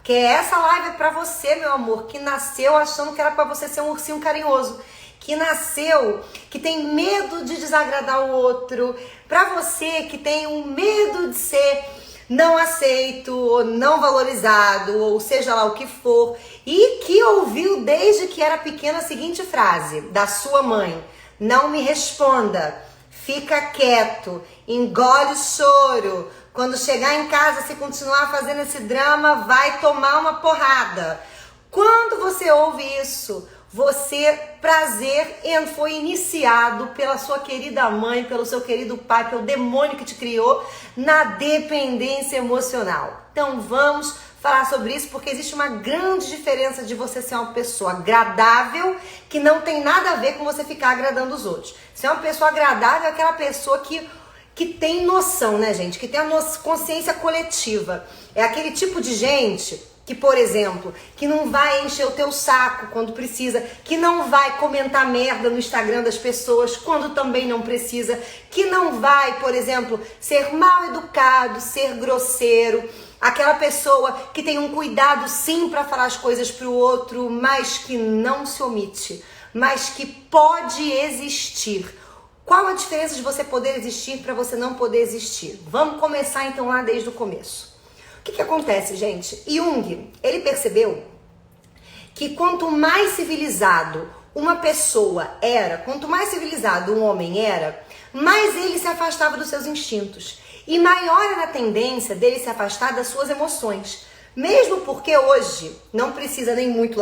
Que essa live é pra você, meu amor, que nasceu achando que era pra você ser um ursinho carinhoso, que nasceu, que tem medo de desagradar o outro, pra você que tem um medo de ser não aceito, ou não valorizado, ou seja lá o que for, e que ouviu desde que era pequena a seguinte frase da sua mãe: não me responda, fica quieto, engole o choro. Quando chegar em casa, se continuar fazendo esse drama, vai tomar uma porrada. Quando você ouve isso, prazer foi iniciado pela sua querida mãe, pelo seu querido pai, pelo demônio que te criou na dependência emocional. Então vamos falar sobre isso, porque existe uma grande diferença de você ser uma pessoa agradável, que não tem nada a ver com você ficar agradando os outros. Ser uma pessoa agradável é aquela pessoa que tem noção, né, gente? Que tem a consciência coletiva. É aquele tipo de gente que, por exemplo, que não vai encher o teu saco quando precisa, que não vai comentar merda no Instagram das pessoas quando também não precisa, que não vai, por exemplo, ser mal educado, ser grosseiro, aquela pessoa que tem um cuidado sim para falar as coisas pro outro, mas que não se omite, mas que pode existir. Qual a diferença de você poder existir para você não poder existir? Vamos começar então lá desde o começo. O que acontece, gente? Jung, ele percebeu que quanto mais civilizado uma pessoa era, quanto mais civilizado um homem era, mais ele se afastava dos seus instintos. E maior era a tendência dele se afastar das suas emoções. Mesmo porque hoje, não precisa nem muito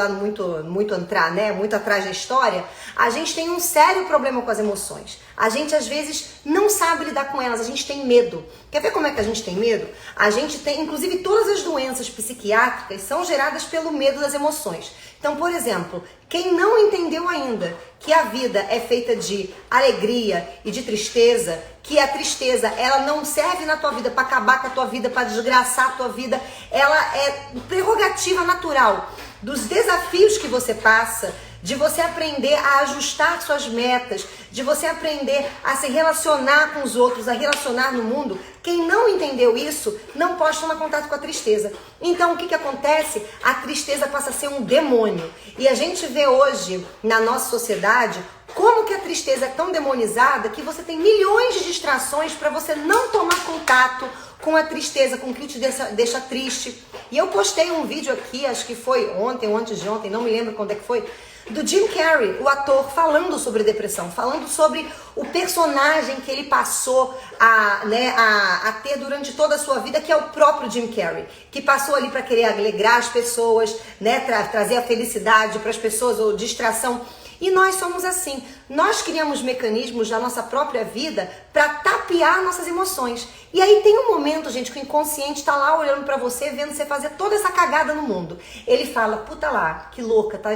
entrar, né? Muito atrás da história, a gente tem um sério problema com as emoções. A gente às vezes não sabe lidar com elas, a gente tem medo. Quer ver como é que a gente tem medo? A gente tem, inclusive todas as doenças psiquiátricas são geradas pelo medo das emoções. Então, por exemplo, quem não entendeu ainda que a vida é feita de alegria e de tristeza, que a tristeza, ela não serve na tua vida para acabar com a tua vida, para desgraçar a tua vida, ela é prerrogativa natural dos desafios que você passa, de você aprender a ajustar suas metas, de você aprender a se relacionar com os outros, a relacionar no mundo. Quem não entendeu isso, não pode tomar contato com a tristeza. Então, o que acontece? A tristeza passa a ser um demônio. E a gente vê hoje, na nossa sociedade, como que a tristeza é tão demonizada que você tem milhões de distrações para você não tomar contato com a tristeza, com o que te deixa triste. E eu postei um vídeo aqui, acho que foi ontem ou antes de ontem, não me lembro quando é que foi, do Jim Carrey, o ator, falando sobre depressão, falando sobre o personagem que ele passou a ter durante toda a sua vida, que é o próprio Jim Carrey, que passou ali para querer alegrar as pessoas, né, trazer a felicidade para as pessoas, ou distração. E nós somos assim, nós criamos mecanismos da nossa própria vida para tapear nossas emoções. E aí tem um momento, gente, que o inconsciente tá lá olhando para você, vendo você fazer toda essa cagada no mundo. Ele fala: puta lá, que louca, tá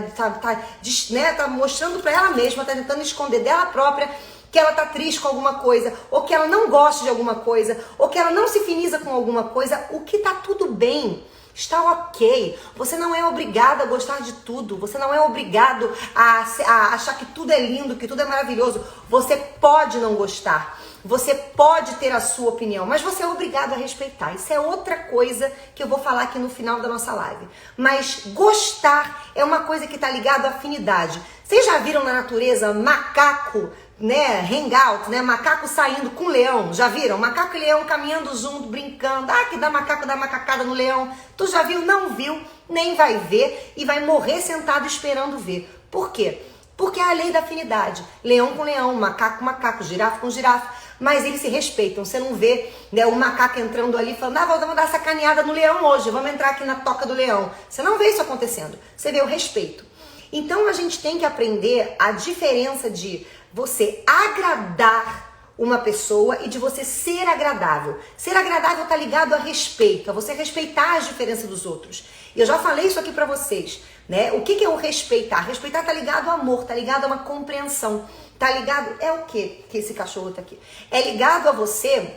mostrando para ela mesma, tá tentando esconder dela própria que ela tá triste com alguma coisa, ou que ela não gosta de alguma coisa, ou que ela não se finiza com alguma coisa, o que tá tudo bem. Está ok, você não é obrigado a gostar de tudo, você não é obrigado a achar que tudo é lindo, que tudo é maravilhoso. Você pode não gostar, você pode ter a sua opinião, mas você é obrigado a respeitar. Isso é outra coisa que eu vou falar aqui no final da nossa live. Mas gostar é uma coisa que está ligada à afinidade. Vocês já viram na natureza macaco, né, hangout, né, macaco saindo com leão, já viram? Macaco e leão caminhando junto, brincando, que dá macaco, dá macacada no leão. Tu já viu? Não viu, nem vai ver e vai morrer sentado esperando ver. Por quê? Porque é a lei da afinidade, leão com leão, macaco com macaco, girafa com girafa, mas eles se respeitam. Você não vê, né, o macaco entrando ali falando: vamos dar sacaneada no leão hoje, vamos entrar aqui na toca do leão. Você não vê isso acontecendo, você vê o respeito. Então a gente tem que aprender a diferença de você agradar uma pessoa e de você ser agradável. Ser agradável tá ligado a respeito, a você respeitar as diferenças dos outros. E eu já falei isso aqui pra vocês, né? O que é o respeitar? Respeitar tá ligado ao amor, tá ligado a uma compreensão. Tá ligado... É o quê que esse cachorro tá aqui? É ligado a você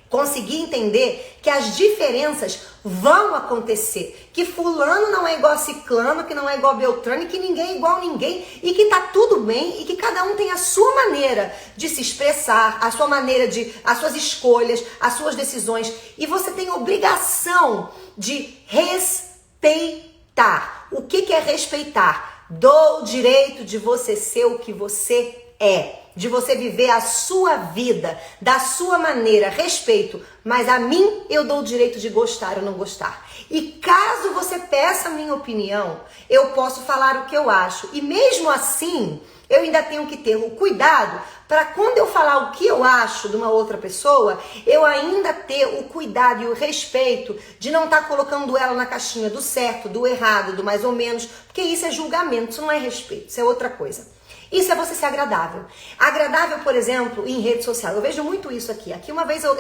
conseguir entender que as diferenças vão acontecer, que fulano não é igual a ciclano, que não é igual a beltrano, que ninguém é igual a ninguém, e que tá tudo bem, e que cada um tem a sua maneira de se expressar, a sua maneira as suas escolhas, as suas decisões, e você tem obrigação de respeitar respeitar. O que é respeitar? Dou o direito de você ser o que você é, de você viver a sua vida, da sua maneira, respeito. Mas a mim eu dou o direito de gostar ou não gostar. E caso você peça a minha opinião, eu posso falar o que eu acho. E mesmo assim, eu ainda tenho que ter o cuidado para quando eu falar o que eu acho de uma outra pessoa, eu ainda ter o cuidado e o respeito de não estar colocando ela na caixinha do certo, do errado, do mais ou menos, porque isso é julgamento, isso não é respeito, isso é outra coisa. Isso é você ser agradável. Agradável, por exemplo, em rede social. Eu vejo muito isso aqui. Aqui uma vez eu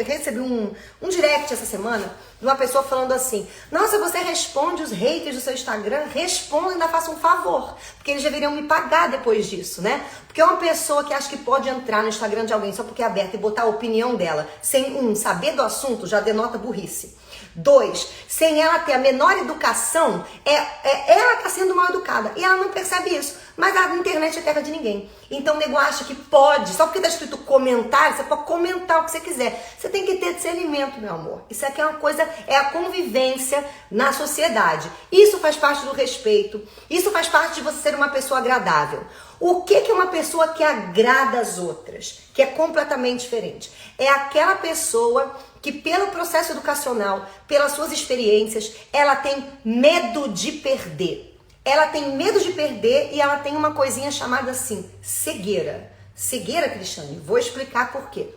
recebi um direct essa semana de uma pessoa falando assim: nossa, você responde os haters do seu Instagram? Responda e ainda faça um favor. Porque eles deveriam me pagar depois disso, né? Porque uma pessoa que acha que pode entrar no Instagram de alguém só porque é aberto e botar a opinião dela sem, saber do assunto, já denota burrice. 2, sem ela ter a menor educação, ela está sendo mal educada e ela não percebe isso. Mas a internet é terra de ninguém. Então o nego acha que pode, só porque está escrito comentário, você pode comentar o que você quiser. Você tem que ter discernimento, meu amor. Isso aqui é uma coisa, é a convivência na sociedade. Isso faz parte do respeito. Isso faz parte de você ser uma pessoa agradável. O que é uma pessoa que agrada as outras? Que é completamente diferente. É aquela pessoa que pelo processo educacional, pelas suas experiências, ela tem medo de perder. Ela tem medo de perder e ela tem uma coisinha chamada assim, cegueira. Cegueira, Cristiane? Vou explicar por quê.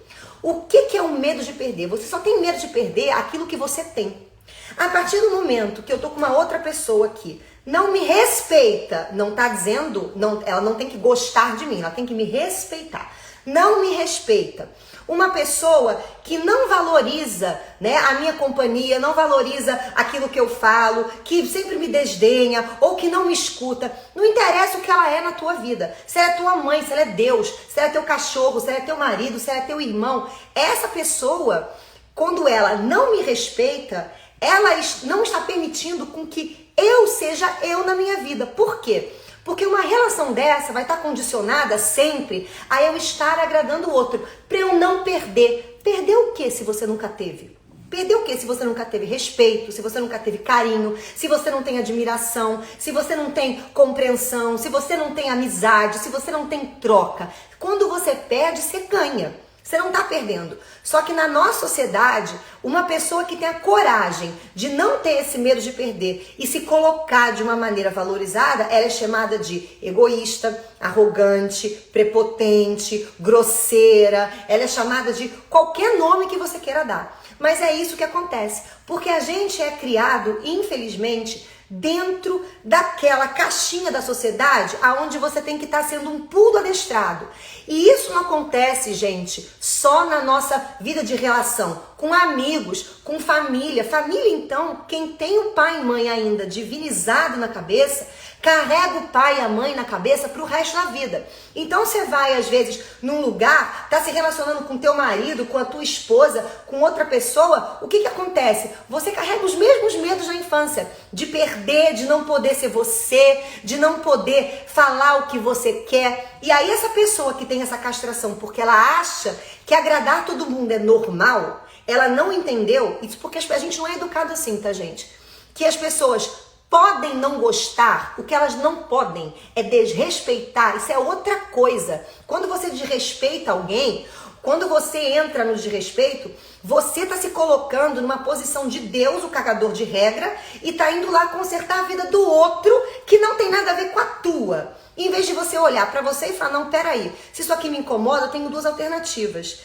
O que é o medo de perder? Você só tem medo de perder aquilo que você tem. A partir do momento que eu tô com uma outra pessoa aqui, não me respeita, não tá dizendo, ela não tem que gostar de mim, ela tem que me respeitar. Não me respeita. Uma pessoa que não valoriza, né, a minha companhia, não valoriza aquilo que eu falo, que sempre me desdenha ou que não me escuta. Não interessa o que ela é na tua vida. Se ela é tua mãe, se ela é Deus, se ela é teu cachorro, se ela é teu marido, se ela é teu irmão. Essa pessoa, quando ela não me respeita, ela não está permitindo com que eu seja eu na minha vida. Por quê? Porque uma relação dessa vai estar condicionada sempre a eu estar agradando o outro, para eu não perder. Perder o que se você nunca teve? Perder o que se você nunca teve respeito, se você nunca teve carinho, se você não tem admiração, se você não tem compreensão, se você não tem amizade, se você não tem troca? Quando você perde, você ganha. Você não está perdendo. Só que na nossa sociedade, uma pessoa que tem a coragem de não ter esse medo de perder e se colocar de uma maneira valorizada, ela é chamada de egoísta, arrogante, prepotente, grosseira. Ela é chamada de qualquer nome que você queira dar. Mas é isso que acontece. Porque a gente é criado, infelizmente, dentro daquela caixinha da sociedade aonde você tem que estar sendo um pulo adestrado. E isso não acontece, gente, só na nossa vida de relação, com amigos, com família. Família, então, quem tem o pai e mãe ainda divinizado na cabeça, carrega o pai e a mãe na cabeça pro resto da vida. Então você vai, às vezes, num lugar, tá se relacionando com teu marido, com a tua esposa, com outra pessoa, o que acontece? Você carrega os mesmos medos da infância, de perder, de não poder ser você, de não poder falar o que você quer. E aí essa pessoa que tem essa castração, porque ela acha que agradar todo mundo é normal, ela não entendeu, isso porque a gente não é educado assim, tá, gente? Que as pessoas podem não gostar, o que elas não podem é desrespeitar, isso é outra coisa. Quando você desrespeita alguém, quando você entra no desrespeito, você está se colocando numa posição de Deus, o cagador de regra, e está indo lá consertar a vida do outro que não tem nada a ver com a tua. Em vez de você olhar para você e falar, não, peraí, se isso aqui me incomoda, eu tenho duas alternativas.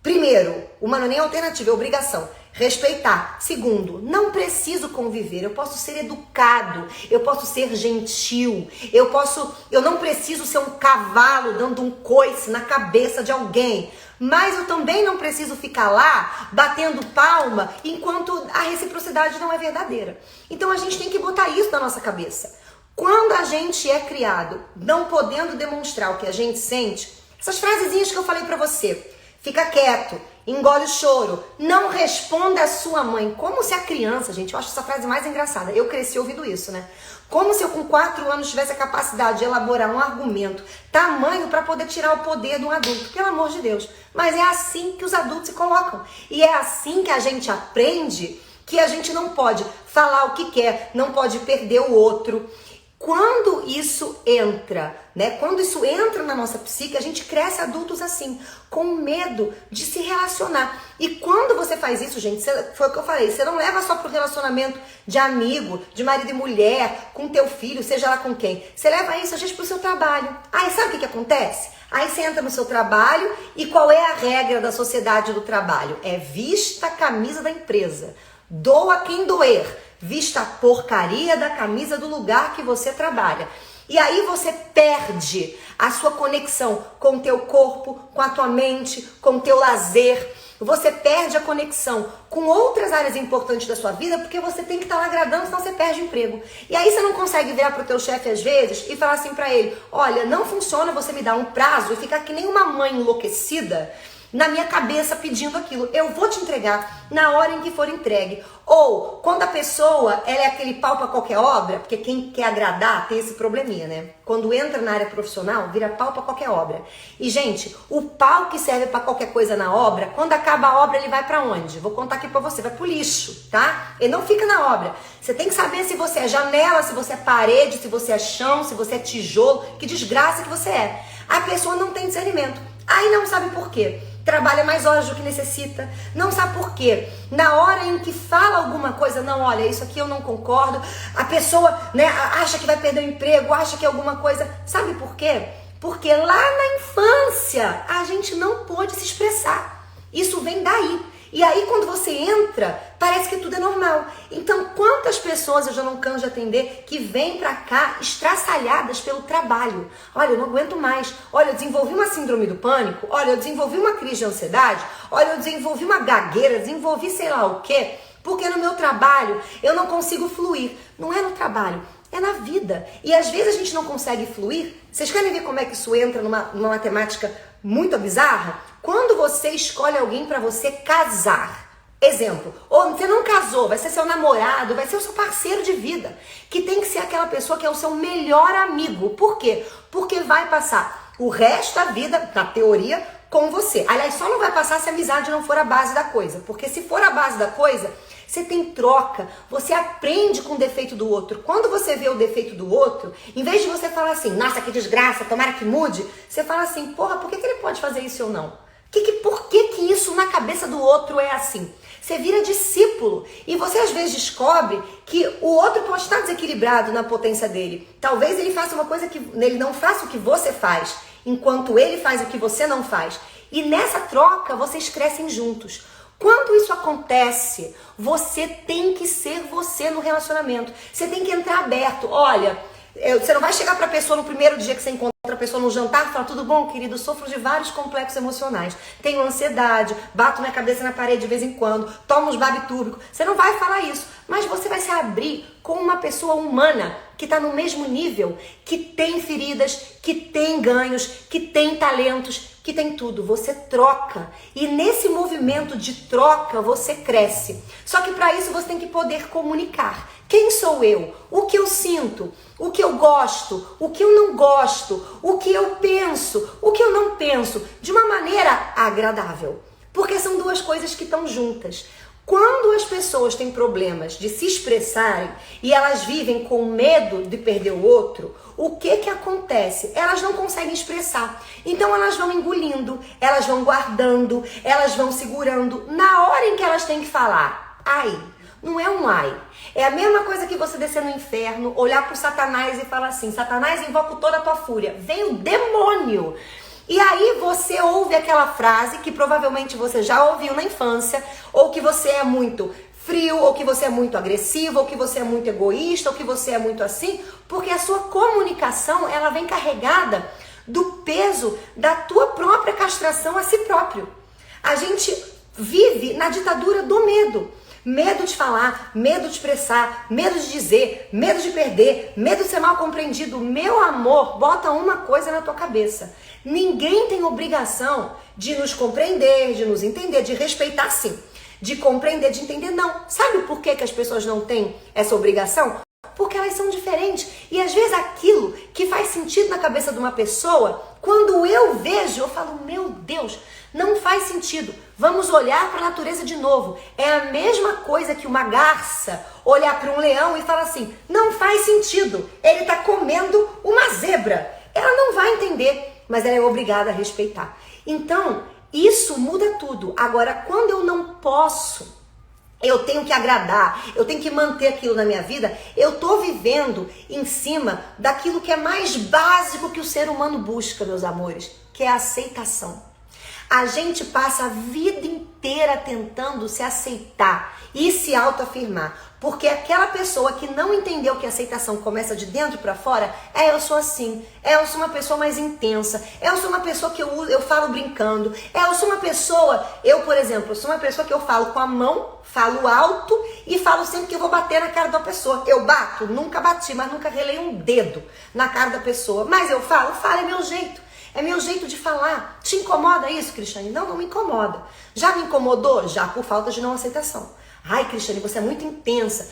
Primeiro, uma não é nem alternativa, é obrigação. Respeitar. Segundo, não preciso conviver, eu posso ser educado, eu posso ser gentil, eu não preciso ser um cavalo dando um coice na cabeça de alguém, mas eu também não preciso ficar lá batendo palma enquanto a reciprocidade não é verdadeira. Então a gente tem que botar isso na nossa cabeça. Quando a gente é criado não podendo demonstrar o que a gente sente, essas frasezinhas que eu falei pra você, fica quieto, engole o choro, não responda a sua mãe. Como se a criança, gente, eu acho essa frase mais engraçada. Eu cresci ouvindo isso, né? Como se eu com 4 anos tivesse a capacidade de elaborar um argumento tamanho para poder tirar o poder de um adulto. Pelo amor de Deus. Mas é assim que os adultos se colocam. E é assim que a gente aprende que a gente não pode falar o que quer, não pode perder o outro. Quando isso entra, né? Quando isso entra na nossa psique, a gente cresce adultos assim, com medo de se relacionar. E quando você faz isso, gente, foi o que eu falei, você não leva só pro relacionamento de amigo, de marido e mulher, com teu filho, seja lá com quem. Você leva isso, às vezes, pro seu trabalho. Aí sabe o que acontece? Aí você entra no seu trabalho e qual é a regra da sociedade do trabalho? É vista a camisa da empresa. Doa quem doer. Vista a porcaria da camisa do lugar que você trabalha. E aí você perde a sua conexão com o teu corpo, com a tua mente, com o teu lazer. Você perde a conexão com outras áreas importantes da sua vida porque você tem que estar lá agradando, senão você perde o emprego. E aí você não consegue virar pro teu chefe às vezes e falar assim pra ele, olha, não funciona você me dar um prazo e ficar que nem uma mãe enlouquecida na minha cabeça pedindo aquilo. Eu vou te entregar na hora em que for entregue. Ou, quando a pessoa, ela é aquele pau pra qualquer obra, porque quem quer agradar tem esse probleminha, né? Quando entra na área profissional, vira pau pra qualquer obra. E, gente, o pau que serve pra qualquer coisa na obra, quando acaba a obra, ele vai pra onde? Vou contar aqui pra você, vai pro lixo, tá? Ele não fica na obra. Você tem que saber se você é janela, se você é parede, se você é chão, se você é tijolo, que desgraça que você é. A pessoa não tem discernimento. Aí não sabe por quê. Trabalha mais horas do que necessita, não sabe por quê. Na hora em que fala alguma coisa, não, olha, isso aqui eu não concordo, a pessoa, né, acha que vai perder o emprego, acha que é alguma coisa, sabe por quê? Porque lá na infância a gente não pôde se expressar, isso vem daí. E aí quando você entra, parece que tudo é normal. Então quantas pessoas eu já não canso de atender que vêm pra cá estraçalhadas pelo trabalho. Olha, eu não aguento mais. Olha, eu desenvolvi uma síndrome do pânico. Olha, eu desenvolvi uma crise de ansiedade. Olha, eu desenvolvi uma gagueira, desenvolvi sei lá o quê. Porque no meu trabalho eu não consigo fluir. Não é no trabalho, é na vida. E às vezes a gente não consegue fluir. Vocês querem ver como é que isso entra numa matemática muito bizarra? Quando você escolhe alguém para você casar, exemplo, ou você não casou, vai ser seu namorado, vai ser o seu parceiro de vida, que tem que ser aquela pessoa que é o seu melhor amigo. Por quê? Porque vai passar o resto da vida, na teoria, com você. Aliás, só não vai passar se a amizade não for a base da coisa, porque se for a base da coisa, você tem troca, você aprende com o defeito do outro. Quando você vê o defeito do outro, em vez de você falar assim, nossa, que desgraça, tomara que mude, você fala assim, porra, por que ele pode fazer isso ou não? Por que isso na cabeça do outro é assim? Você vira discípulo e você às vezes descobre que o outro pode estar desequilibrado na potência dele. Talvez ele faça uma coisa que ele não faça o que você faz, enquanto ele faz o que você não faz. E nessa troca vocês crescem juntos. Quando isso acontece, você tem que ser você no relacionamento. Você tem que entrar aberto. Olha, você não vai chegar para a pessoa no primeiro dia que você encontra a pessoa no jantar e falar, tudo bom, querido? Sofro de vários complexos emocionais. Tenho ansiedade, bato minha cabeça na parede de vez em quando, tomo uns barbitúricos. Você não vai falar isso, mas você vai se abrir com uma pessoa humana que está no mesmo nível, que tem feridas, que tem ganhos, que tem talentos, que tem tudo. Você troca e nesse movimento de troca você cresce. Só que para isso você tem que poder comunicar. Quem sou eu? O que eu sinto? O que eu gosto? O que eu não gosto? O que eu penso? O que eu não penso? De uma maneira agradável. Porque são duas coisas que estão juntas. Quando as pessoas têm problemas de se expressarem e elas vivem com medo de perder o outro, o que acontece? Elas não conseguem expressar. Então elas vão engolindo, elas vão guardando, elas vão segurando. Na hora em que elas têm que falar, ai, não é um ai. É a mesma coisa que você descer no inferno, olhar pro Satanás e falar assim, Satanás, invoco toda a tua fúria. Vem o demônio. E aí você ouve aquela frase que provavelmente você já ouviu na infância, ou que você é muito frio, ou que você é muito agressivo, ou que você é muito egoísta, ou que você é muito assim, porque a sua comunicação, ela vem carregada do peso da tua própria castração a si próprio. A gente vive na ditadura do medo. Medo de falar, medo de expressar, medo de dizer, medo de perder, medo de ser mal compreendido. Meu amor, bota uma coisa na tua cabeça. Ninguém tem obrigação de nos compreender, de nos entender, de respeitar sim. De compreender, de entender não. Sabe por que as pessoas não têm essa obrigação? Porque elas são diferentes. E às vezes aquilo que faz sentido na cabeça de uma pessoa, quando eu vejo, eu falo, meu Deus, não faz sentido. Vamos olhar para a natureza de novo. É a mesma coisa que uma garça olhar para um leão e falar assim, não faz sentido, ele está comendo uma zebra. Ela não vai entender, mas ela é obrigada a respeitar. Então, isso muda tudo. Agora, quando eu não posso, eu tenho que agradar, eu tenho que manter aquilo na minha vida, eu tô vivendo em cima daquilo que é mais básico que o ser humano busca, meus amores, que é a aceitação. A gente passa a vida inteira tentando se aceitar e se autoafirmar, porque aquela pessoa que não entendeu que a aceitação começa de dentro para fora, eu sou assim, eu sou uma pessoa mais intensa, eu sou uma pessoa que eu falo brincando, eu sou uma pessoa, por exemplo, eu sou uma pessoa que eu falo com a mão, falo alto e falo sempre que eu vou bater na cara da pessoa. Eu bato? Nunca bati, mas nunca relei um dedo na cara da pessoa, mas eu falo, é meu jeito. É meu jeito de falar. Te incomoda isso, Cristiane? Não, não me incomoda. Já me incomodou? Já, por falta de não aceitação. Ai, Cristiane, você é muito intensa.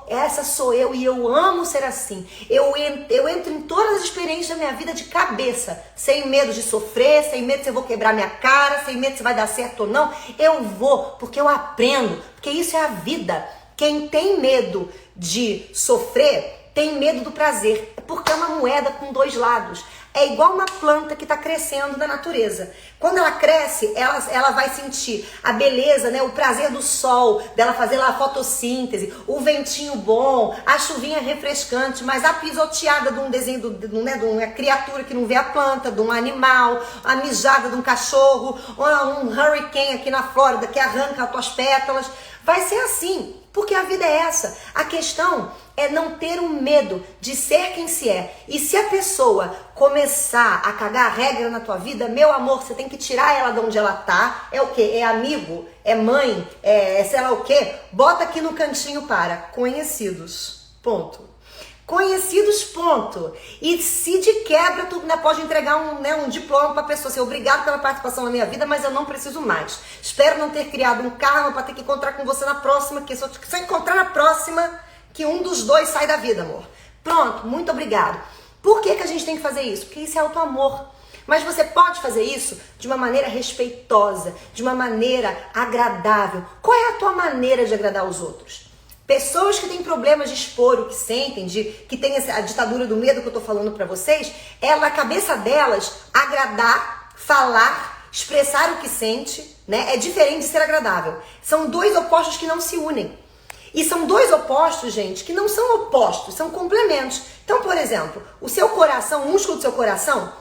Essa sou eu e eu amo ser assim. Eu entro em todas as experiências da minha vida de cabeça, sem medo de sofrer, sem medo se eu vou quebrar minha cara, sem medo se vai dar certo ou não. Eu vou, porque eu aprendo, porque isso é a vida. Quem tem medo de sofrer, tem medo do prazer, porque é uma moeda com dois lados. É igual uma planta que está crescendo na natureza. Quando ela cresce, ela vai sentir a beleza, né? O prazer do sol, dela fazer lá a fotossíntese, o ventinho bom, a chuvinha refrescante, mas a pisoteada de um desenho, de uma criatura que não vê a planta, de um animal, a mijada de um cachorro, ou um hurricane aqui na Flórida que arranca as tuas pétalas. Vai ser assim, porque a vida é essa. A questão é não ter um medo de ser quem se é. E se a pessoa começar a cagar a regra na tua vida, meu amor, você tem que tirar ela de onde ela tá. É o quê? É amigo? É mãe? É sei lá o quê? Bota aqui no cantinho para conhecidos. Ponto. Conhecidos, ponto. E se de quebra, tu pode entregar um diploma pra pessoa, assim, obrigado pela participação na minha vida, mas eu não preciso mais. Espero não ter criado um karma pra ter que encontrar com você na próxima, que se eu encontrar na próxima, que um dos dois sai da vida, amor. Pronto, muito obrigado. Por que a gente tem que fazer isso? Porque isso é auto-amor. Mas você pode fazer isso de uma maneira respeitosa, de uma maneira agradável. Qual é a tua maneira de agradar os outros? Pessoas que têm problemas de expor o que sentem, que tem a ditadura do medo que eu tô falando pra vocês, na cabeça delas, agradar, falar, expressar o que sente, né? É diferente de ser agradável. São dois opostos que não se unem. E são dois opostos, gente, que não são opostos, são complementos. Então, por exemplo, o seu coração, o músculo do seu coração,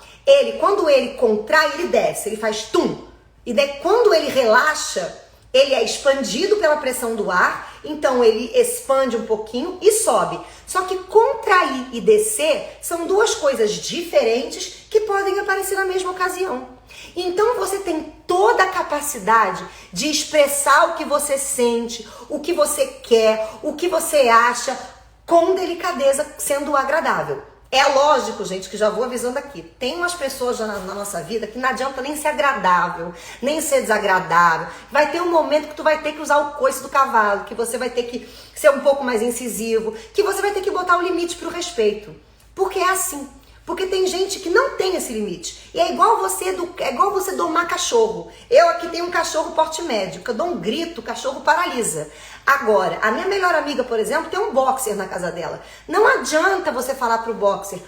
quando ele contrai, ele desce, ele faz tum. E daí, quando ele relaxa, ele é expandido pela pressão do ar, então ele expande um pouquinho e sobe. Só que contrair e descer são duas coisas diferentes que podem aparecer na mesma ocasião. Então você tem toda a capacidade de expressar o que você sente, o que você quer, o que você acha, com delicadeza, sendo agradável. É lógico, gente, que já vou avisando aqui. Tem umas pessoas na nossa vida que não adianta nem ser agradável, nem ser desagradável. Vai ter um momento que tu vai ter que usar o coice do cavalo, que você vai ter que ser um pouco mais incisivo, que você vai ter que botar o limite pro respeito. Porque é assim. Porque tem gente que não tem esse limite. E é igual você domar cachorro. Eu aqui tenho um cachorro porte médio, que eu dou um grito, o cachorro paralisa. Agora, a minha melhor amiga, por exemplo, tem um boxer na casa dela. Não adianta você falar pro boxer,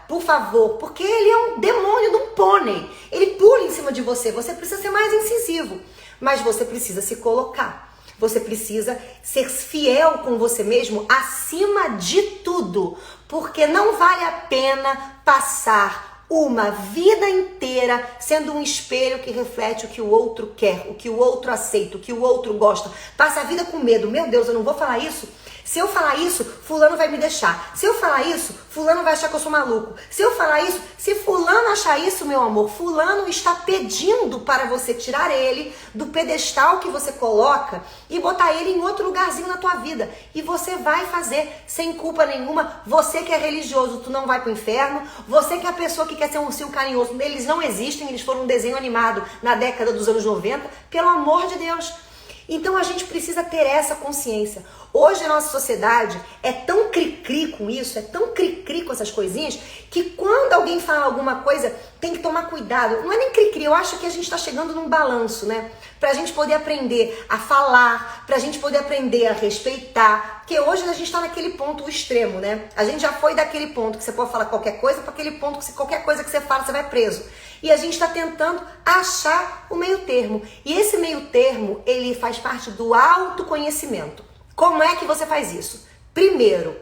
por favor, porque ele é um demônio de um pônei. Ele pula em cima de você, você precisa ser mais incisivo. Mas você precisa se colocar. Você precisa ser fiel com você mesmo acima de tudo. Porque não vale a pena passar uma vida inteira sendo um espelho que reflete o que o outro quer, o que o outro aceita, o que o outro gosta. Passa a vida com medo. Meu Deus, eu não vou falar isso? Se eu falar isso, fulano vai me deixar. Se eu falar isso, fulano vai achar que eu sou maluco. Se eu falar isso, se fulano achar isso, meu amor, fulano está pedindo para você tirar ele do pedestal que você coloca e botar ele em outro lugarzinho na tua vida. E você vai fazer sem culpa nenhuma. Você que é religioso, tu não vai pro inferno. Você que é a pessoa que quer ser um ursinho carinhoso, eles não existem, eles foram um desenho animado na década dos anos 90. Pelo amor de Deus. Então a gente precisa ter essa consciência. Hoje a nossa sociedade é tão cri-cri com isso, é tão cri-cri com essas coisinhas, que quando alguém fala alguma coisa, tem que tomar cuidado. Não é nem cri-cri, eu acho que a gente está chegando num balanço, né? Pra gente poder aprender a falar, pra gente poder aprender a respeitar. Porque hoje a gente tá naquele ponto extremo, né? A gente já foi daquele ponto que você pode falar qualquer coisa, para aquele ponto que qualquer coisa que você fala, você vai preso. E a gente está tentando achar o meio termo. E esse meio termo, ele faz parte do autoconhecimento. Como é que você faz isso? Primeiro,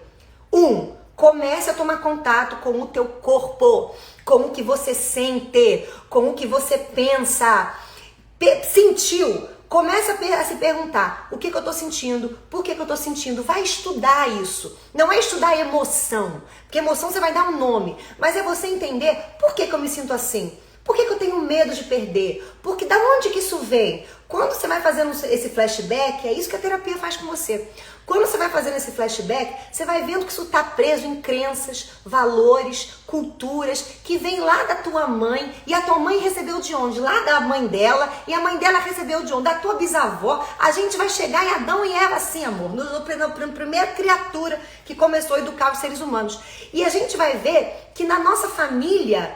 comece a tomar contato com o teu corpo, com o que você sente, com o que você pensa. Sentiu? Comece a se perguntar, o que eu tô sentindo? Por que eu tô sentindo? Vai estudar isso. Não é estudar emoção, porque emoção você vai dar um nome, mas é você entender por que eu me sinto assim. Por que eu tenho medo de perder? Porque da onde que isso vem? Quando você vai fazendo esse flashback, é isso que a terapia faz com você. Quando você vai fazendo esse flashback, você vai vendo que isso está preso em crenças, valores, culturas, que vem lá da tua mãe, e a tua mãe recebeu de onde? Lá da mãe dela, e a mãe dela recebeu de onde? Da tua bisavó. A gente vai chegar em Adão e Eva assim, amor, na primeira criatura que começou a educar os seres humanos. E a gente vai ver que na nossa família,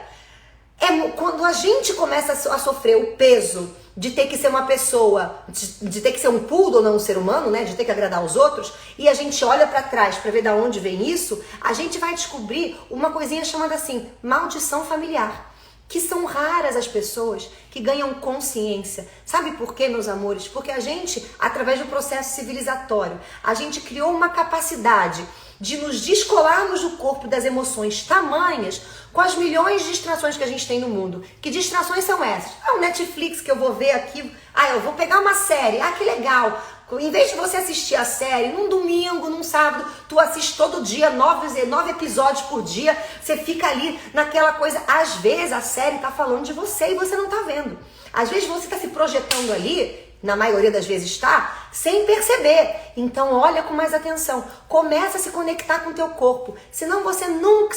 quando a gente começa a sofrer o peso de ter que ser uma pessoa, de ter que ser um poodle, não um ser humano, né? De ter que agradar os outros, e a gente olha pra trás pra ver de onde vem isso, a gente vai descobrir uma coisinha chamada assim, maldição familiar. Que são raras as pessoas que ganham consciência. Sabe por quê, meus amores? Porque a gente, através do processo civilizatório, a gente criou uma capacidade de nos descolarmos do corpo das emoções tamanhas com as milhões de distrações que a gente tem no mundo. Que distrações são essas? O Netflix que eu vou ver aqui. Eu vou pegar uma série. Que legal. Em vez de você assistir a série num domingo, num sábado, tu assiste todo dia, 9 episódios por dia, você fica ali naquela coisa. Às vezes a série tá falando de você e você não tá vendo. Às vezes você tá se projetando ali, na maioria das vezes está, sem perceber. Então olha com mais atenção. Começa a se conectar com o teu corpo. Senão você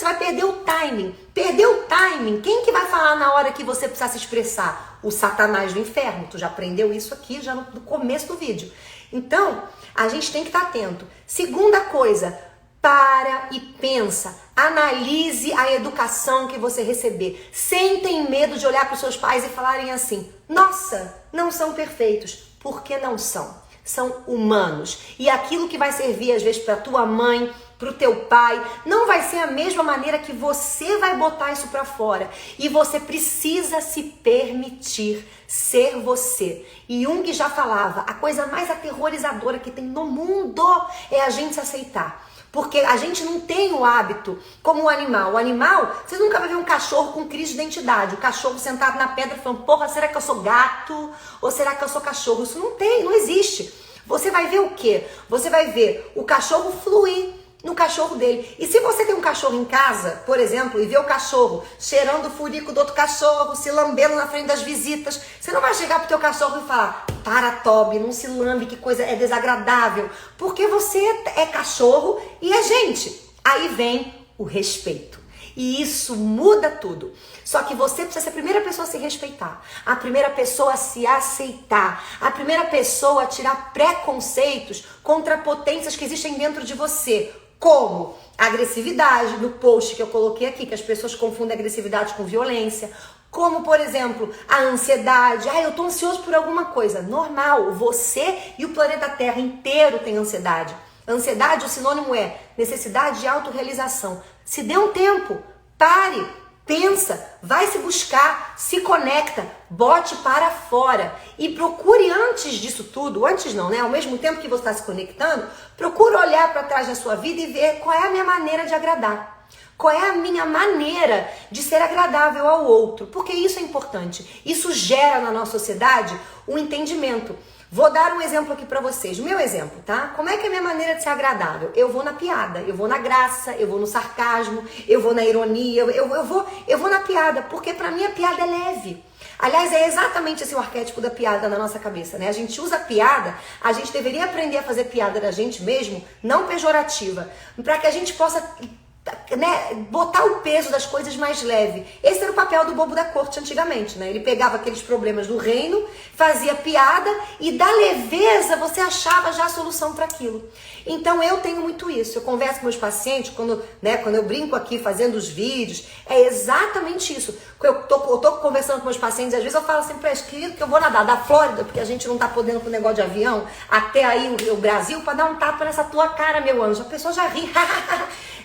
vai perder o timing. Perder o timing. Quem que vai falar na hora que você precisar se expressar? O Satanás do inferno. Tu já aprendeu isso aqui já no começo do vídeo. Então, a gente tem que estar atento. Segunda coisa, para e pensa. Analise a educação que você receber. Sem medo de olhar para os seus pais e falarem assim: nossa, não são perfeitos. Por que não são? São humanos. E aquilo que vai servir às vezes para tua mãe, para o teu pai, não vai ser a mesma maneira que você vai botar isso para fora. E você precisa se permitir ser você. E Jung já falava, a coisa mais aterrorizadora que tem no mundo é a gente se aceitar. Porque a gente não tem o hábito como o animal. O animal, você nunca vai ver um cachorro com crise de identidade. O cachorro sentado na pedra falando, porra, será que eu sou gato? Ou será que eu sou cachorro? Isso não tem, não existe. Você vai ver o quê? Você vai ver o cachorro fluir no cachorro dele. E se você tem um cachorro em casa, por exemplo, e vê o cachorro cheirando o furico do outro cachorro, se lambendo na frente das visitas, você não vai chegar pro teu cachorro e falar, para, Toby, não se lambe, que coisa é desagradável. Porque você é cachorro e é gente. Aí vem o respeito. E isso muda tudo. Só que você precisa ser a primeira pessoa a se respeitar, a primeira pessoa a se aceitar, a primeira pessoa a tirar preconceitos contra potências que existem dentro de você. Como a agressividade, no post que eu coloquei aqui, que as pessoas confundem agressividade com violência. Como, por exemplo, a ansiedade. Eu tô ansioso por alguma coisa. Normal, você e o planeta Terra inteiro tem ansiedade. Ansiedade, o sinônimo é necessidade de autorrealização. Se dê um tempo, pare, pensa, vai se buscar, se conecta, bote para fora e procure antes disso tudo, antes não, né? Ao mesmo tempo que você está se conectando, procure olhar para trás da sua vida e ver qual é a minha maneira de agradar. Qual é a minha maneira de ser agradável ao outro? Porque isso é importante. Isso gera na nossa sociedade um entendimento. Vou dar um exemplo aqui pra vocês, o meu exemplo, tá? Como é que é a minha maneira de ser agradável? Eu vou na piada, eu vou na graça, eu vou no sarcasmo, eu vou na ironia, eu vou na piada, porque pra mim a piada é leve. Aliás, é exatamente esse o arquétipo da piada na nossa cabeça, né? A gente usa piada, a gente deveria aprender a fazer piada da gente mesmo, não pejorativa, pra que a gente possa né, botar o peso das coisas mais leve. Esse era o papel do bobo da corte antigamente, né? Ele pegava aqueles problemas do reino, fazia piada e da leveza você achava já a solução para aquilo. Então eu tenho muito isso. Eu converso com meus pacientes, quando eu brinco aqui fazendo os vídeos, é exatamente isso. Eu tô conversando com meus pacientes, às vezes eu falo assim, querido, que eu vou nadar da Flórida, porque a gente não tá podendo com o negócio de avião, até aí o Brasil, para dar um tapa nessa tua cara, meu anjo. A pessoa já ri.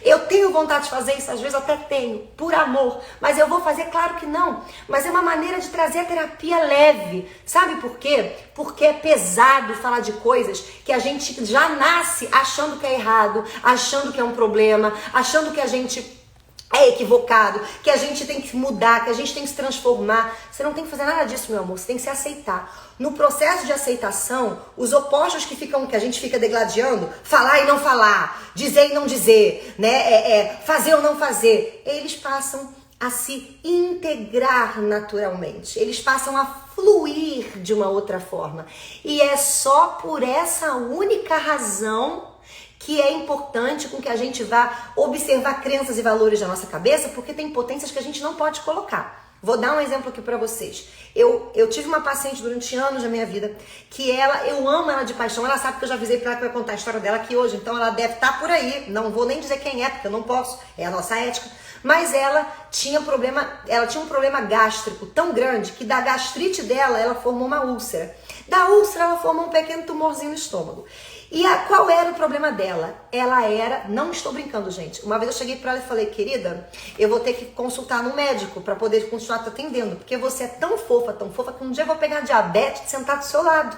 Eu tenho vontade de fazer isso, às vezes eu até tenho, por amor, mas eu vou fazer? Claro que não, mas é uma maneira de trazer a terapia leve, sabe por quê? Porque é pesado falar de coisas que a gente já nasce achando que é errado, achando que é um problema, achando que a gente é equivocado, que a gente tem que mudar, que a gente tem que se transformar. Você não tem que fazer nada disso, meu amor, você tem que se aceitar. No processo de aceitação, os opostos que a gente fica degladiando, falar e não falar, dizer e não dizer, né, fazer ou não fazer, eles passam a se integrar naturalmente, eles passam a fluir de uma outra forma. E é só por essa única razão que é importante com que a gente vá observar crenças e valores da nossa cabeça, porque tem potências que a gente não pode colocar. Vou dar um exemplo aqui pra vocês. Eu tive uma paciente durante anos da minha vida, que eu amo ela de paixão, ela sabe que eu já avisei pra ela que eu ia contar a história dela aqui hoje, então ela deve estar por aí, não vou nem dizer quem é, porque eu não posso, é a nossa ética, mas ela tinha um problema gástrico tão grande que da gastrite dela, ela formou uma úlcera. Da úlcera, ela formou um pequeno tumorzinho no estômago. E qual era o problema dela? Não estou brincando, gente. Uma vez eu cheguei pra ela e falei, querida, eu vou ter que consultar no médico pra poder continuar te atendendo, porque você é tão fofa, que um dia eu vou pegar diabetes e sentar do seu lado.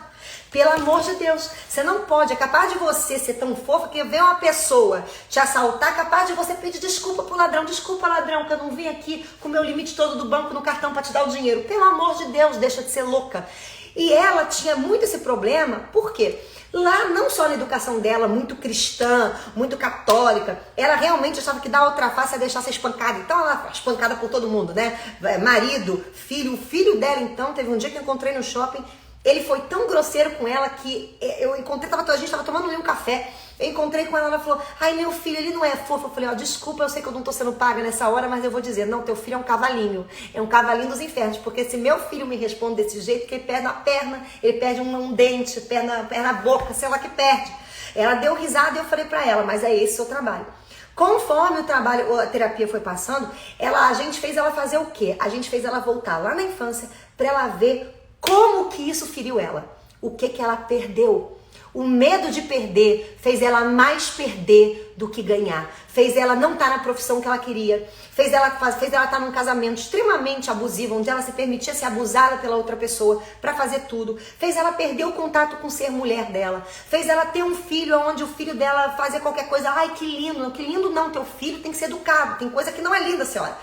Pelo amor de Deus, você não pode, é capaz de você ser tão fofa que vem uma pessoa te assaltar, capaz de você pedir desculpa pro ladrão, desculpa ladrão, que eu não vim aqui com o meu limite todo do banco no cartão pra te dar o dinheiro. Pelo amor de Deus, deixa de ser louca. E ela tinha muito esse problema, por quê? Lá, não só na educação dela, muito cristã, muito católica, ela realmente achava que dar outra face é deixar ser espancada. Então ela espancada por todo mundo, né? Marido, filho, o filho dela então, teve um dia que eu encontrei no shopping, ele foi tão grosseiro com ela que eu encontrei, a gente tava tomando ali um café, eu encontrei com ela, ela falou, ai meu filho, ele não é fofo. Eu falei, ó, desculpa, eu sei que eu não tô sendo paga nessa hora, mas eu vou dizer, não, teu filho é um cavalinho dos infernos, porque se meu filho me responde desse jeito, que ele perde uma perna, ele perde um dente, perna boca, sei lá que perde. Ela deu risada e eu falei pra ela, mas é esse o seu trabalho. Conforme a terapia foi passando, a gente fez ela fazer o quê? A gente fez ela voltar lá na infância pra ela ver como que isso feriu ela, o que ela perdeu. O medo de perder fez ela mais perder do que ganhar. Fez ela não estar na profissão que ela queria. Fez ela estar num casamento extremamente abusivo, onde ela se permitia ser abusada pela outra pessoa para fazer tudo. Fez ela perder o contato com ser mulher dela. Fez ela ter um filho onde o filho dela fazia qualquer coisa. Ai, que lindo. Que lindo não, teu filho tem que ser educado. Tem coisa que não é linda, senhora.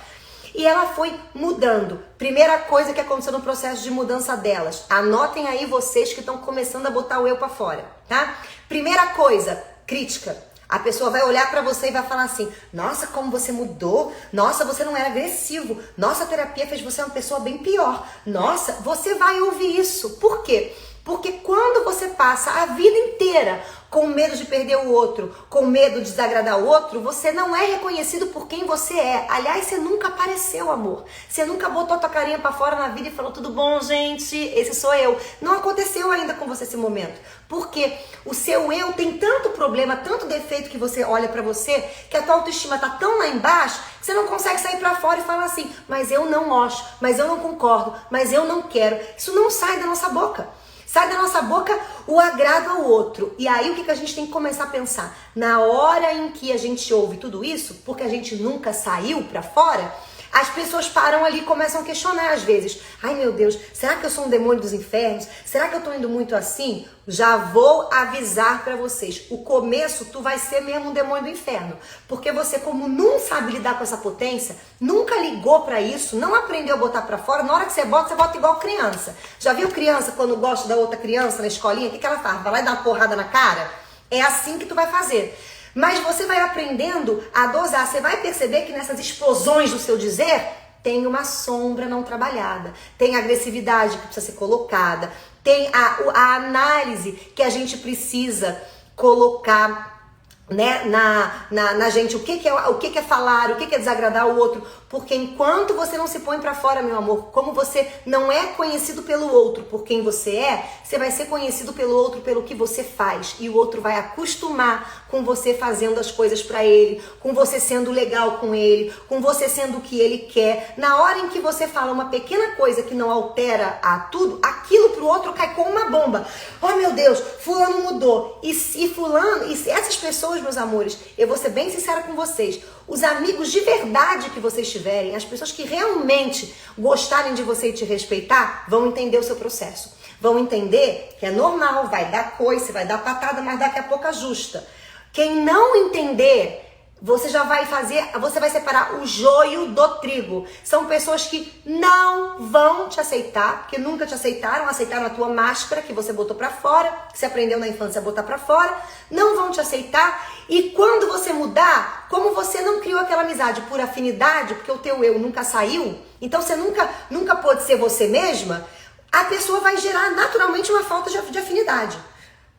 E ela foi mudando. Primeira coisa que aconteceu no processo de mudança delas. Anotem aí vocês que estão começando a botar o eu pra fora, tá? Primeira coisa, crítica. A pessoa vai olhar pra você e vai falar assim, nossa, como você mudou. Nossa, você não era agressivo. Nossa, a terapia fez você uma pessoa bem pior. Nossa, você vai ouvir isso. Por quê? Porque quando você passa a vida inteira com medo de perder o outro, com medo de desagradar o outro, você não é reconhecido por quem você é. Aliás, você nunca apareceu, amor. Você nunca botou a tua carinha pra fora na vida e falou, tudo bom, gente? Esse sou eu. Não aconteceu ainda com você esse momento. Porque o seu eu tem tanto problema, tanto defeito que você olha pra você, que a tua autoestima tá tão lá embaixo, que você não consegue sair pra fora e falar assim, mas eu não acho, mas eu não concordo, mas eu não quero. Isso não sai da nossa boca. Sai da nossa boca o agrado ao outro. E aí o que a gente tem que começar a pensar? Na hora em que a gente ouve tudo isso, porque a gente nunca saiu pra fora, as pessoas param ali e começam a questionar às vezes. Ai meu Deus, será que eu sou um demônio dos infernos? Será que eu tô indo muito assim? Já vou avisar pra vocês. O começo tu vai ser mesmo um demônio do inferno. Porque você, como não sabe lidar com essa potência, nunca ligou pra isso, não aprendeu a botar pra fora, na hora que você bota igual criança. Já viu criança quando gosta da outra criança na escolinha? O que ela faz? Vai lá e dá uma porrada na cara? É assim que tu vai fazer. Mas você vai aprendendo a dosar, você vai perceber que nessas explosões do seu dizer, tem uma sombra não trabalhada, tem agressividade que precisa ser colocada, tem a análise que a gente precisa colocar né, na gente, o que é falar, o que é desagradar o outro, porque enquanto você não se põe pra fora, meu amor, como você não é conhecido pelo outro por quem você é, você vai ser conhecido pelo outro pelo que você faz, e o outro vai acostumar com você fazendo as coisas pra ele, com você sendo legal com ele, com você sendo o que ele quer. Na hora em que você fala uma pequena coisa que não altera a tudo, aquilo pro outro cai como uma bomba. Oh meu Deus, fulano mudou, e essas pessoas, meus amores, eu vou ser bem sincera com vocês, os amigos de verdade que vocês tiverem, as pessoas que realmente gostarem de você e te respeitar, vão entender o seu processo. Vão entender que é normal, vai dar coice, vai dar patada, mas daqui a pouco ajusta. Quem não entender, você vai separar o joio do trigo. São pessoas que não vão te aceitar, porque nunca te aceitaram a tua máscara que você botou pra fora, que você aprendeu na infância a botar pra fora, não vão te aceitar, e quando você mudar, como você não criou aquela amizade por afinidade, porque o teu eu nunca saiu, então você nunca pôde ser você mesma, a pessoa vai gerar naturalmente uma falta de afinidade.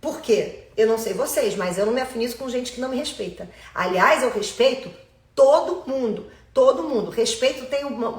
Por quê? Eu não sei vocês, mas eu não me afinizo com gente que não me respeita. Aliás, eu respeito todo mundo. Todo mundo. Respeito,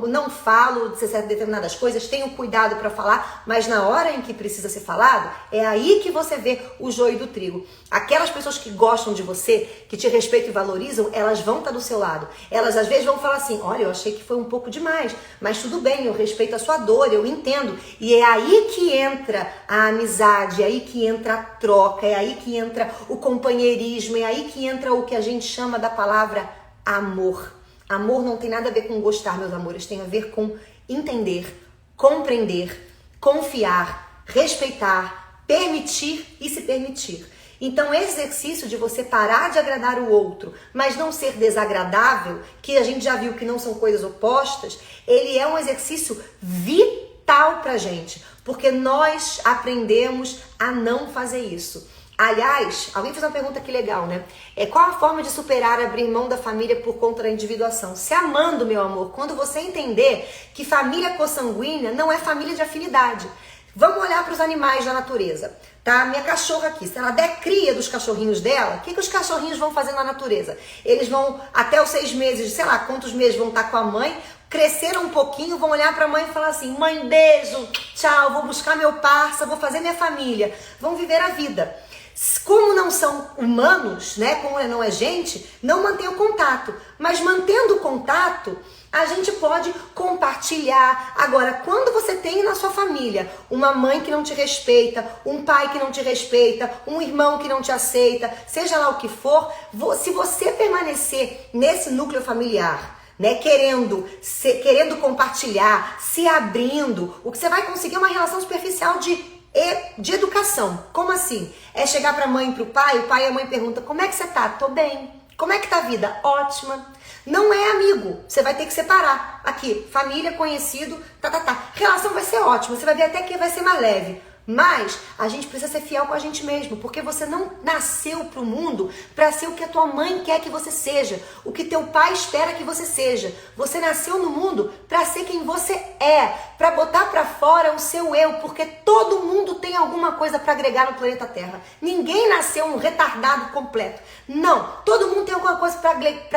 não falo de determinadas coisas, tenho cuidado para falar, mas na hora em que precisa ser falado, é aí que você vê o joio do trigo. Aquelas pessoas que gostam de você, que te respeitam e valorizam, elas vão estar do seu lado. Elas às vezes vão falar assim, olha, eu achei que foi um pouco demais, mas tudo bem, eu respeito a sua dor, eu entendo. E é aí que entra a amizade, é aí que entra a troca, é aí que entra o companheirismo, é aí que entra o que a gente chama da palavra amor. Amor não tem nada a ver com gostar, meus amores, tem a ver com entender, compreender, confiar, respeitar, permitir e se permitir. Então, esse exercício de você parar de agradar o outro, mas não ser desagradável, que a gente já viu que não são coisas opostas, ele é um exercício vital pra gente, porque nós aprendemos a não fazer isso. Aliás, alguém fez uma pergunta aqui legal, né? Qual a forma de superar, abrir mão da família por conta da individuação? Se amando, meu amor, quando você entender que família consanguínea não é família de afinidade. Vamos olhar para os animais da natureza, tá? Minha cachorra aqui, se ela der cria dos cachorrinhos dela, o que os cachorrinhos vão fazer na natureza? Eles vão, até os 6 meses, sei lá quantos meses vão estar com a mãe, cresceram um pouquinho, vão olhar para a mãe e falar assim, mãe, beijo, tchau, vou buscar meu parça, vou fazer minha família. Vão viver a vida. Como não são humanos, né? Como não é gente, não mantém o contato. Mas mantendo o contato, a gente pode compartilhar. Agora, quando você tem na sua família uma mãe que não te respeita, um pai que não te respeita, um irmão que não te aceita, seja lá o que for, se você permanecer nesse núcleo familiar, né, querendo compartilhar, se abrindo, o que você vai conseguir é uma relação superficial de educação. Como assim? É chegar pra mãe e pro pai, o pai e a mãe perguntam, como é que você tá? Tô bem. Como é que tá a vida? Ótima. Não é amigo, você vai ter que separar. Aqui, família, conhecido, Relação vai ser ótima, você vai ver até que vai ser mais leve. Mas a gente precisa ser fiel com a gente mesmo, porque você não nasceu pro mundo para ser o que a tua mãe quer que você seja, o que teu pai espera que você seja. Você nasceu no mundo para ser quem você é, para botar para fora o seu eu, porque todo mundo tem alguma coisa para agregar no planeta Terra. Ninguém nasceu um retardado completo. Não, todo mundo tem alguma coisa para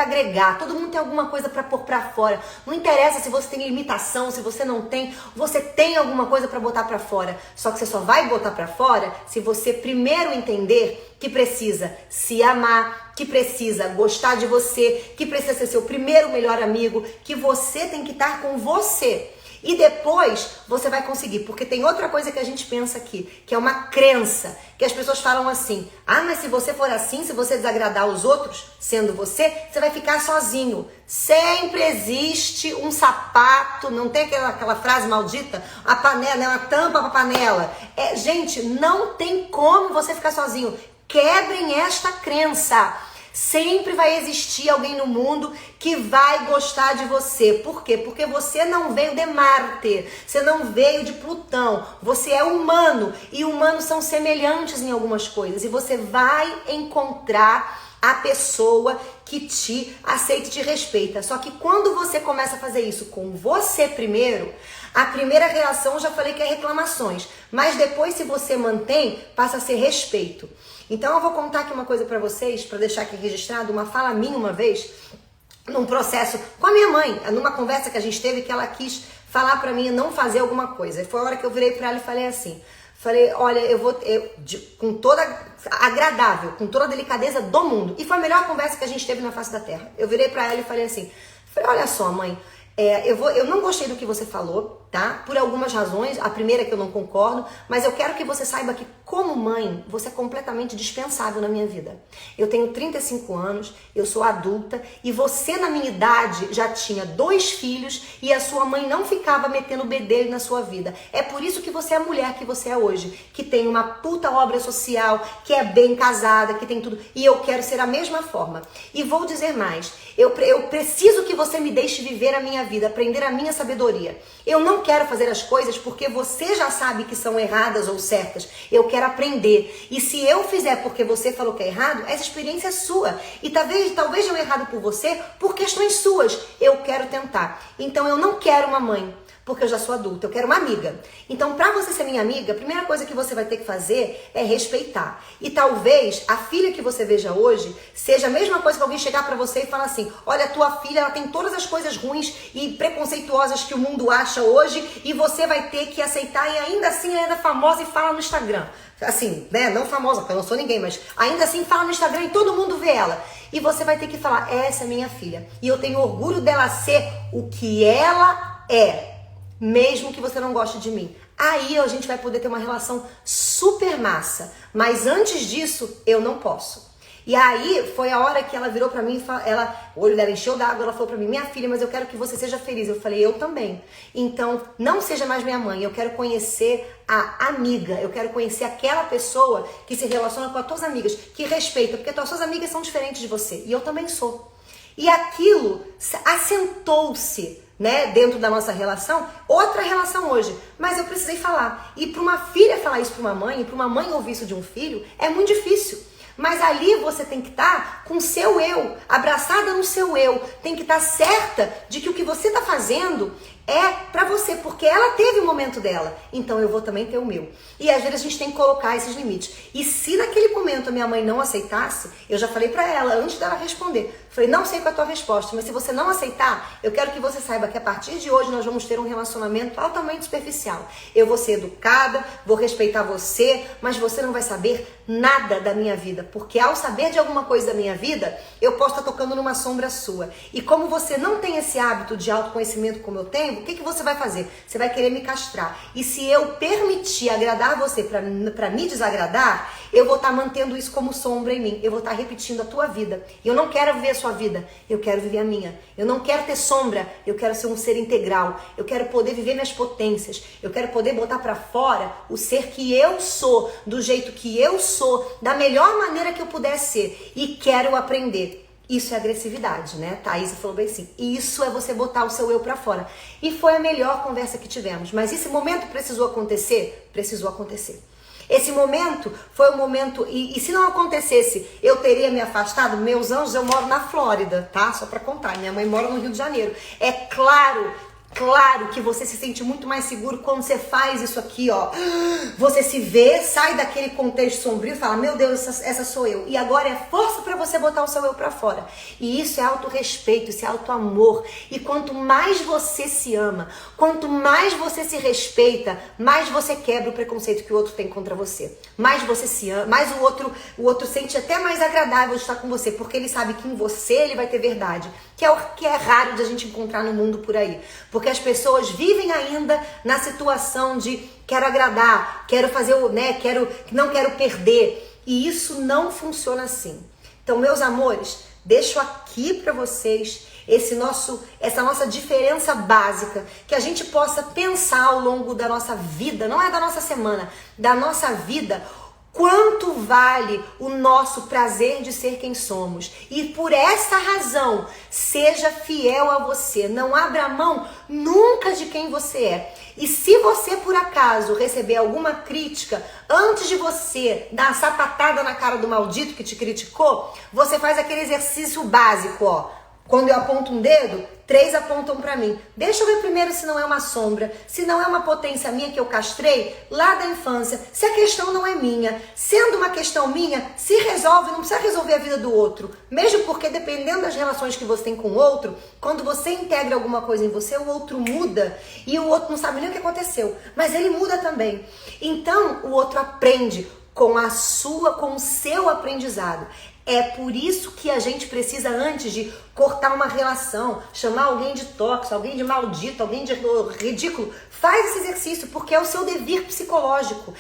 agregar, todo mundo tem alguma coisa para pôr para fora. Não interessa se você tem limitação, se você não tem, você tem alguma coisa para botar para fora. Só que você só vai botar pra fora se você primeiro entender que precisa se amar, que precisa gostar de você, que precisa ser seu primeiro melhor amigo, que você tem que estar com você. E depois você vai conseguir, porque tem outra coisa que a gente pensa aqui, que é uma crença, que as pessoas falam assim, mas se você for assim, se você desagradar os outros, sendo você vai ficar sozinho. Sempre existe um sapato, não tem aquela frase maldita, a panela é uma tampa pra panela. Gente, não tem como você ficar sozinho. Quebrem esta crença. Sempre vai existir alguém no mundo que vai gostar de você. Por quê? Porque você não veio de Marte, você não veio de Plutão, você é humano e humanos são semelhantes em algumas coisas e você vai encontrar a pessoa que te aceita e te respeita. Só que quando você começa a fazer isso com você primeiro, a primeira reação eu já falei que é reclamações, mas depois, se você mantém, passa a ser respeito. Então eu vou contar aqui uma coisa pra vocês, pra deixar aqui registrado, uma fala minha uma vez, num processo com a minha mãe, numa conversa que a gente teve, que ela quis falar pra mim não fazer alguma coisa. Foi a hora que eu virei pra ela e falei assim, olha, com toda agradável, com toda a delicadeza do mundo. E foi a melhor conversa que a gente teve na face da terra. Eu virei pra ela e falei assim, olha só, mãe, eu não gostei do que você falou, tá? Por algumas razões. A primeira é que eu não concordo, mas eu quero que você saiba que, como mãe, você é completamente dispensável na minha vida. Eu tenho 35 anos, eu sou adulta, e você, na minha idade, já tinha 2 filhos e a sua mãe não ficava metendo bedelho na sua vida. É por isso que você é a mulher que você é hoje, que tem uma puta obra social, que é bem casada, que tem tudo. E eu quero ser a mesma forma. E vou dizer mais, eu preciso que você me deixe viver a minha vida, aprender a minha sabedoria. Eu não quero fazer as coisas porque você já sabe que são erradas ou certas. Eu quero aprender. E se eu fizer porque você falou que é errado, essa experiência é sua. E talvez deu errado por você por questões suas. Eu quero tentar. Então eu não quero uma mãe, porque eu já sou adulta, eu quero uma amiga. Então, pra você ser minha amiga, a primeira coisa que você vai ter que fazer é respeitar. E talvez a filha que você veja hoje seja a mesma coisa que alguém chegar pra você e falar assim, olha, tua filha, ela tem todas as coisas ruins e preconceituosas que o mundo acha hoje e você vai ter que aceitar e ainda assim ela é famosa e fala no Instagram. Assim, né, não famosa, porque eu não sou ninguém, mas ainda assim fala no Instagram e todo mundo vê ela. E você vai ter que falar, essa é minha filha. E eu tenho orgulho dela ser o que ela é. Mesmo que você não goste de mim. Aí a gente vai poder ter uma relação super massa. Mas antes disso, eu não posso. E aí foi a hora que ela virou pra mim, o olho dela encheu d'água, ela falou pra mim, minha filha, mas eu quero que você seja feliz. Eu falei, eu também. Então, não seja mais minha mãe, eu quero conhecer a amiga, eu quero conhecer aquela pessoa que se relaciona com as tuas amigas, que respeita, porque as suas amigas são diferentes de você. E eu também sou. E aquilo assentou-se, né, dentro da nossa relação, outra relação hoje, mas eu precisei falar. E para uma filha falar isso para uma mãe, e para uma mãe ouvir isso de um filho, é muito difícil. Mas ali você tem que estar com o seu eu, abraçada no seu eu, tem que estar certa de que o que você está fazendo é pra você, porque ela teve o momento dela, então eu vou também ter o meu. E às vezes a gente tem que colocar esses limites. E se naquele momento a minha mãe não aceitasse, eu já falei pra ela, antes dela responder, falei, não sei qual é a tua resposta, mas se você não aceitar, eu quero que você saiba que a partir de hoje nós vamos ter um relacionamento altamente superficial. Eu vou ser educada, vou respeitar você, mas você não vai saber nada da minha vida, porque ao saber de alguma coisa da minha vida, eu posso estar tocando numa sombra sua. E como você não tem esse hábito de autoconhecimento como eu tenho, o que você vai fazer? Você vai querer me castrar. E se eu permitir agradar você pra me desagradar, eu vou estar mantendo isso como sombra em mim. Eu vou estar repetindo a tua vida. E eu não quero viver a sua vida, eu quero viver a minha. Eu não quero ter sombra, eu quero ser um ser integral. Eu quero poder viver minhas potências. Eu quero poder botar pra fora o ser que eu sou, do jeito que eu sou, da melhor maneira que eu puder ser. E quero aprender. Isso é agressividade, né? Thaís falou bem assim. Isso é você botar o seu eu pra fora. E foi a melhor conversa que tivemos. Mas esse momento precisou acontecer? Precisou acontecer. Esse momento foi um momento... E se não acontecesse, eu teria me afastado? Meus anjos, eu moro na Flórida, tá? Só pra contar. Minha mãe mora no Rio de Janeiro. É claro que você se sente muito mais seguro quando você faz isso aqui, ó. Você se vê, sai daquele contexto sombrio e fala, meu Deus, essa sou eu. E agora é força pra você botar o seu eu pra fora. E isso é autorrespeito, isso é autoamor. E quanto mais você se ama, quanto mais você se respeita, mais você quebra o preconceito que o outro tem contra você. Mais você se ama, mais o outro sente até mais agradável de estar com você, porque ele sabe que em você ele vai ter verdade. Que é o que é raro de a gente encontrar no mundo por aí. Porque as pessoas vivem ainda na situação de quero agradar, quero fazer o, né, não quero perder. E isso não funciona assim. Então, meus amores, deixo aqui para vocês essa nossa diferença básica, que a gente possa pensar ao longo da nossa vida, não é da nossa semana, da nossa vida, Quanto vale o nosso prazer de ser quem somos? E por essa razão, seja fiel a você. Não abra mão nunca de quem você é. E se você, por acaso, receber alguma crítica, antes de você dar a sapatada na cara do maldito que te criticou, você faz aquele exercício básico, ó. Quando eu aponto um dedo, 3 apontam pra mim. Deixa eu ver primeiro se não é uma sombra, se não é uma potência minha que eu castrei lá da infância, se a questão não é minha. Sendo uma questão minha, se resolve, não precisa resolver a vida do outro. Mesmo porque dependendo das relações que você tem com o outro, quando você integra alguma coisa em você, o outro muda e o outro não sabe nem o que aconteceu, mas ele muda também. Então, o outro aprende com o seu aprendizado. É por isso que a gente precisa, antes de cortar uma relação, chamar alguém de tóxico, alguém de maldito, alguém de ridículo, faz esse exercício, porque é o seu dever psicológico.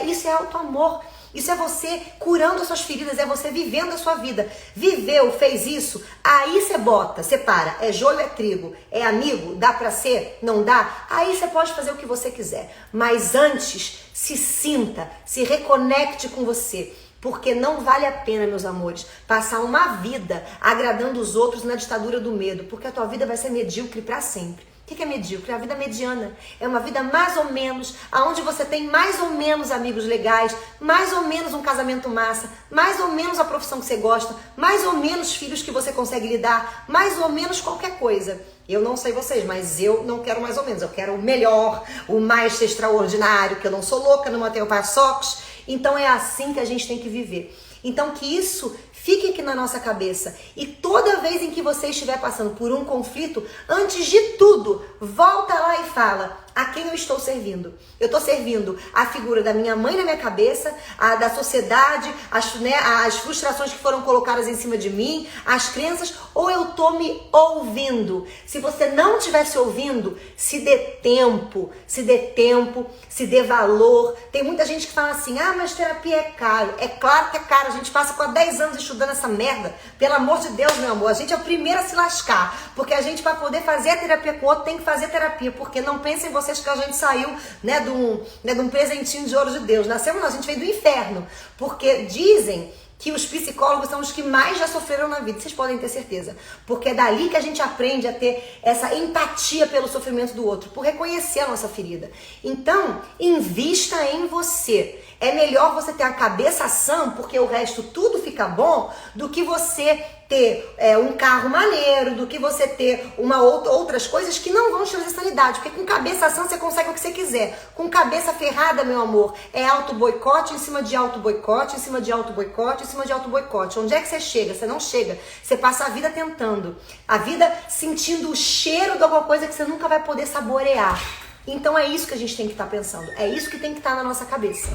Isso é auto-amor. Isso é você curando as suas feridas, é você vivendo a sua vida. Viveu, fez isso, aí você bota, separa. É joio, é trigo, é amigo, dá pra ser, não dá? Aí você pode fazer o que você quiser. Mas antes, se sinta, se reconecte com você. Porque não vale a pena, meus amores, passar uma vida agradando os outros na ditadura do medo. Porque a tua vida vai ser medíocre pra sempre. O que é medíocre? É a vida mediana. É uma vida mais ou menos, onde você tem mais ou menos amigos legais, mais ou menos um casamento massa, mais ou menos a profissão que você gosta, mais ou menos filhos que você consegue lidar, mais ou menos qualquer coisa. Eu não sei vocês, mas eu não quero mais ou menos. Eu quero o melhor, o mais extraordinário, que eu não sou louca, não mantenho paçoques. Então é assim que a gente tem que viver. Então que isso fique aqui na nossa cabeça. E toda vez em que você estiver passando por um conflito, antes de tudo, volta lá e fala: a quem eu estou servindo? Eu estou servindo a figura da minha mãe na minha cabeça, a da sociedade, as frustrações que foram colocadas em cima de mim, as crenças, ou eu estou me ouvindo? Se você não estiver se ouvindo, se dê tempo, se dê valor. Tem muita gente que fala assim: ah, mas terapia é caro. É claro que é caro, a gente passa com 10 anos estudando essa merda. Pelo amor de Deus, meu amor, a gente é o primeiro a se lascar, porque a gente, para poder fazer a terapia com o outro, tem que fazer terapia, porque não pensem vocês que a gente saiu, de um presentinho de ouro de Deus. Nascemos, a gente veio do inferno, porque dizem que os psicólogos são os que mais já sofreram na vida. Vocês podem ter certeza, porque é dali que a gente aprende a ter essa empatia pelo sofrimento do outro, por reconhecer a nossa ferida. Então, invista em você. É melhor você ter a cabeça sã, porque o resto tudo fica bom, do que você ter um carro maneiro, do que você ter outras coisas que não vão te trazer sanidade. Porque com cabeça sã você consegue o que você quiser. Com cabeça ferrada, meu amor, é auto-boicote em cima de auto-boicote, em cima de auto-boicote, em cima de auto-boicote. Onde é que você chega? Você não chega. Você passa a vida tentando. A vida sentindo o cheiro de alguma coisa que você nunca vai poder saborear. Então é isso que a gente tem que estar pensando. É isso que tem que estar na nossa cabeça.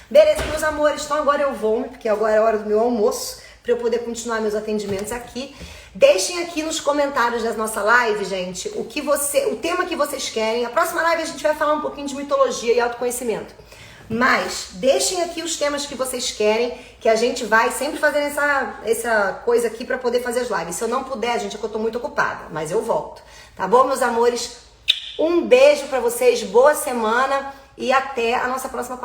Beleza, meus amores? Então agora eu vou, porque agora é a hora do meu almoço, para eu poder continuar meus atendimentos aqui. Deixem aqui nos comentários da nossa live, gente, o tema que vocês querem. A próxima live a gente vai falar um pouquinho de mitologia e autoconhecimento. Mas deixem aqui os temas que vocês querem, que a gente vai sempre fazer essa coisa aqui para poder fazer as lives. Se eu não puder, gente, é que eu tô muito ocupada, mas eu volto. Tá bom, meus amores? Um beijo para vocês, boa semana e até a nossa próxima partida.